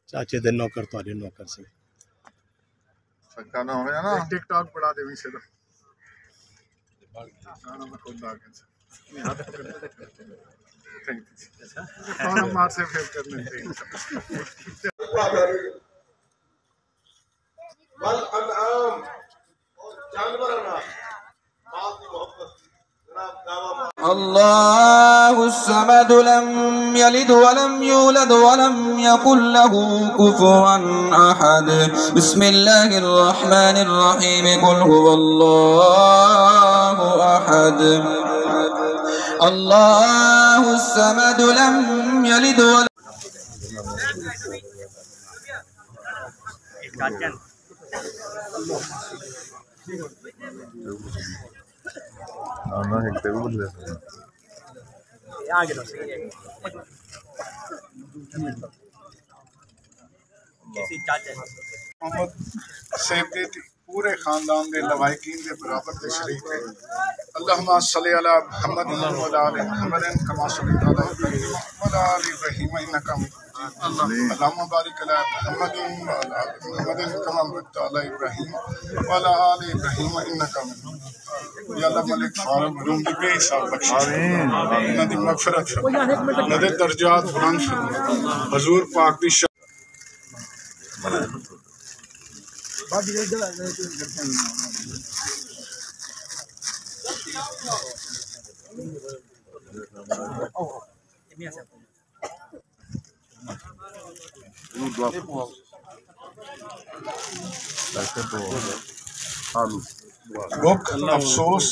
چاچے دے نوکر تواڈے نوکر سے سکانا ہو گیا نا ٹک ٹاک پڑھا دے ویسے تو کھانا میں خود آ کے فارم مار سے پھر کرنے تھے والانعام جانورنا الله الصمد لم يلد ولم يولد ولم يكن له كفوا أحد. بسم الله الرحمن الرحيم. قل هو الله أحد الله الصمد لم يلد ولم محمد سیب دے پورے خاندان دے لوائقین دے برابر دے شریک ہے اللہم صلی علی محمد وعلی آل محمد کما صلیت علی ابراہیم وعلی آل ابراہیم انک حمید مجید اللہم بارک علی محمد وعلی آل محمد کما بارکت علی ابراہیم وعلی آل ابراہیم انک حمید مجید. یا اللہ ملک فارم روم دی بے حساب بخشش انہاں دی مغفرت فرما انہاں دے درجات بلند فرما حضور پاک دی بھوک افسوس